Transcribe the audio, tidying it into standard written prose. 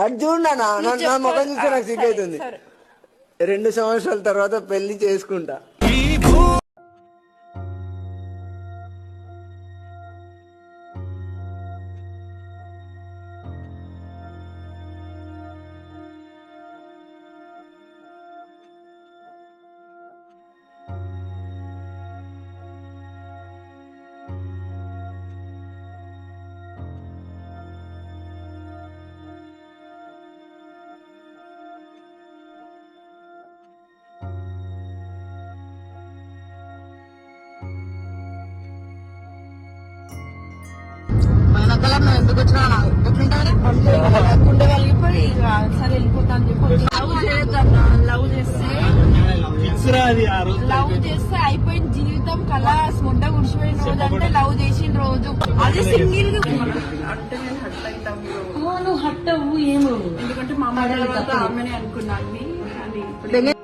అది చూడనా నా ముఖం చూస్తే నాకు సిగ్గవుతుంది. 2 సంవత్సరాల తర్వాత పెళ్లి చేసుకుంటా. ఎందుకు వచ్చినా గుండె కలిగిపోయి సరే వెళ్ళిపోతా అని చెప్పి లవ్ చేయొద్దన్నా. లవ్ చేస్తే అయిపోయిన జీవితం కళ ముడ్డ గుడిచిపోయిన రోజు అంటే లవ్ చేసిన రోజు అది సింగిల్ అంటే నేను హట్ అవుతాను. నువ్వు హట్ అవ్వు ఏమో, ఎందుకంటే మా అమ్మ ఆమెనే అనుకున్నాను.